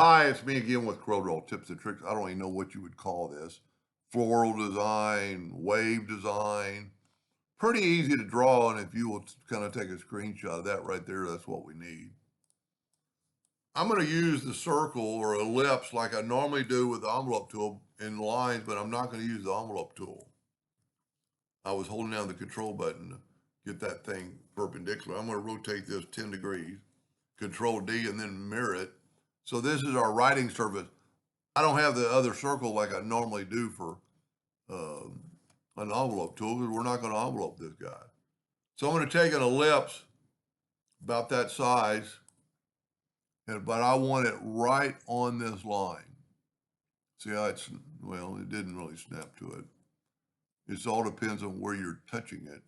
Hi, it's me again with Corel tips and tricks. I don't even know what you would call this. Floral design, wave design. Pretty easy to draw, and if you will kind of take a screenshot of that right there, that's what we need. I'm going to use the circle or ellipse like I normally do with the envelope tool in lines, but I'm not going to use the envelope tool. I was holding down the control button to get that thing perpendicular. I'm going to rotate this 10 degrees, Control D, and then mirror it. So this is our writing surface. I don't have the other circle like I normally do for um, an envelope tool because we're not going to envelope this guy. So I'm going to take an ellipse about that size, but I want it right on this line. See how it's, well, it didn't really snap to it. It all depends on where you're touching it.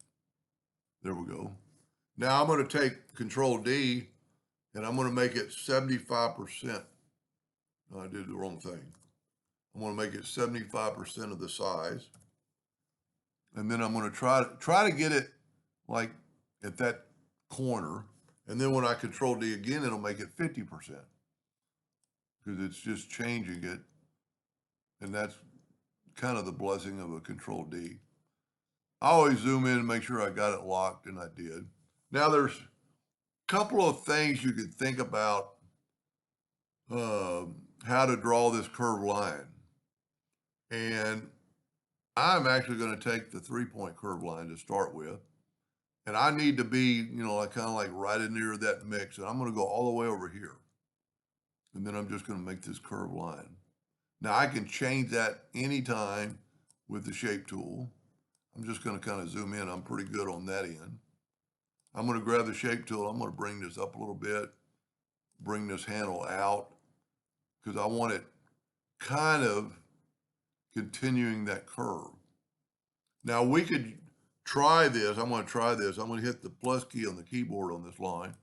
There we go. Now I'm going to take Control D and I'm going to make it 75%. No, I did the wrong thing. I'm going to make it 75% of the size. And then I'm going to try to get it like at that corner. And then when I Control D again, it'll make it 50% because it's just changing it. And that's kind of the blessing of a Control D. I always zoom in and make sure I got it locked, and I did. Now there's a couple of things you could think about how to draw this curved line. And I'm actually going to take the 3-point curved line to start with. And I need to be, like kind of like right in near that mix. And I'm going to go all the way over here. And then I'm just going to make this curved line. Now I can change that anytime with the shape tool. I'm just going to kind of zoom in. I'm pretty good on that end. I'm going to grab the shape tool. I'm going to bring this up a little bit, bring this handle out because I want it kind of continuing that curve. Now we could try this. I'm going to try this. I'm going to hit the plus key on the keyboard on this line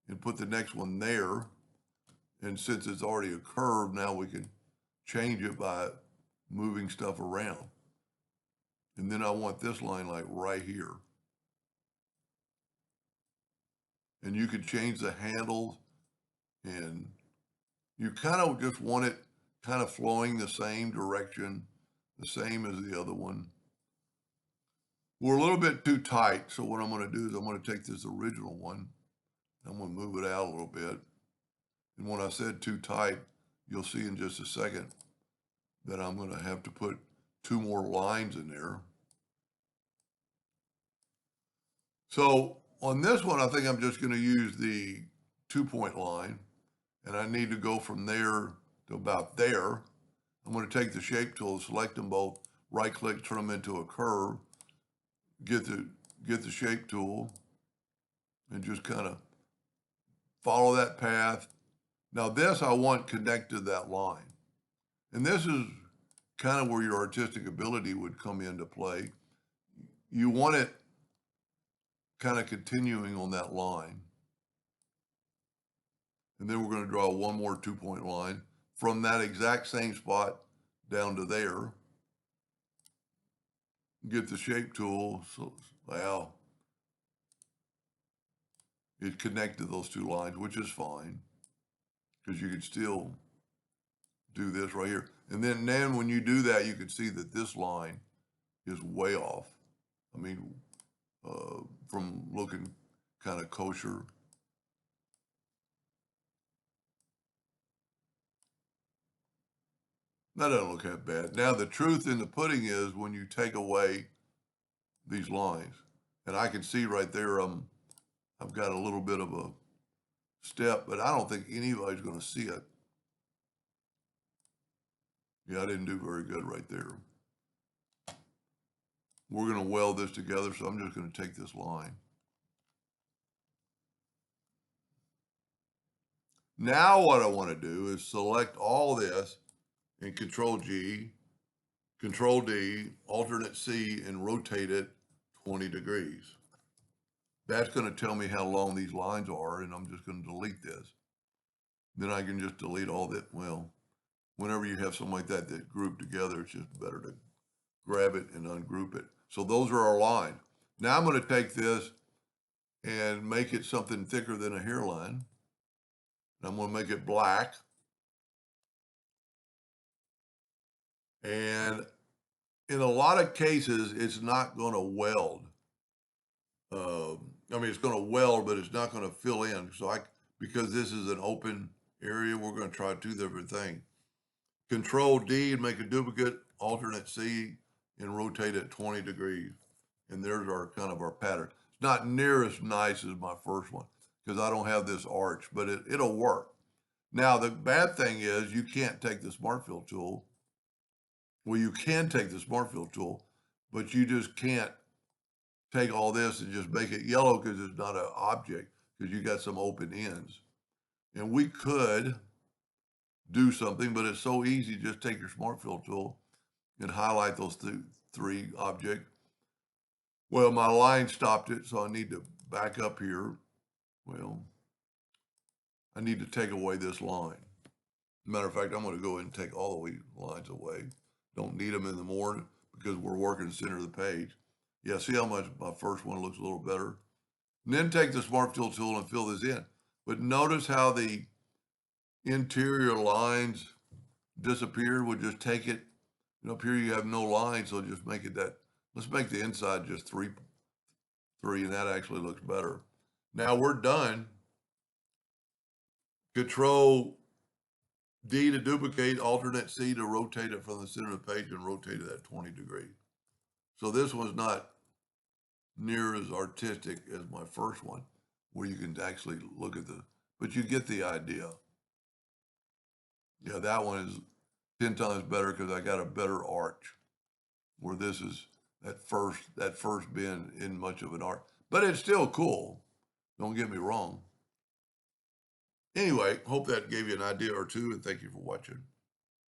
and put the next one there. And since it's already a curve, now we can change it by moving stuff around. And then I want this line like right here. And you could change the handles and you kind of just want it kind of flowing the same direction, the same as the other one. We're a little bit too tight. So what I'm going to do is I'm going to take this original one. I'm going to move it out a little bit. And when I said too tight, you'll see in just a second that I'm going to have to put 2 more lines in there. So on this one, I think I'm just going to use the 2-point line, and I need to go from there to about there. I'm going to take the shape tool, select them both, right click, turn them into a curve, get the shape tool, and just kind of follow that path. Now this I want connected to that line. And this is kind of where your artistic ability would come into play. You want it kind of continuing on that line. And then we're going to draw one more 2-point line from that exact same spot down to there. Get the shape tool. So, well, it connected those 2 lines, which is fine because you could still do this right here. And then when you do that, you can see that this line is way off. I mean, from looking kind of kosher. That doesn't look that bad. Now, the truth in the pudding is when you take away these lines, and I can see right there, I've got a little bit of a step, but I don't think anybody's going to see it. Yeah, I didn't do very good right there. We're going to weld this together, so I'm just going to take this line. Now what I want to do is select all this and Control G, Control D, alternate C, and rotate it 20 degrees. That's going to tell me how long these lines are, and I'm just going to delete this. Then I can just delete all that. Well, whenever you have something like that grouped together, it's just better to grab it and ungroup it. So those are our lines. Now I'm going to take this and make it something thicker than a hairline. I'm going to make it black. And in a lot of cases, it's not going to weld. I mean, it's going to weld, but it's not going to fill in. Because this is an open area, we're going to try two different things. Control D and make a duplicate, alternate C, and rotate it 20 degrees. And there's our kind of our pattern. It's not near as nice as my first one because I don't have this arch, but it'll work. Now, the bad thing is you can't take the Smart Fill tool. Well, you can take the Smart Fill tool, but you just can't take all this and just make it yellow because it's not an object, because you got some open ends. And we could do something, but it's so easy. Just take your Smart Fill tool and highlight those three objects. Well, my line stopped it, so I need to back up here. Well, I need to take away this line. Matter of fact, I'm going to go ahead and take all the lines away. Don't need them anymore because we're working center of the page. Yeah, see how much my first one looks a little better? And then take the Smart Fill tool and fill this in. But notice how the interior lines disappeared. We'll just take it. Up here you have no lines, so just make it that. Let's make the inside just three, and that actually looks better. Now we're done. Control D to duplicate, alternate C to rotate it from the center of the page and rotate it at 20 degrees. So this one's not near as artistic as my first one, where you can actually look at but you get the idea. Yeah, that one is 10 times better because I got a better arch, where this is that first bend isn't much of an arch, but it's still cool. Don't get me wrong. Anyway, hope that gave you an idea or two, and thank you for watching.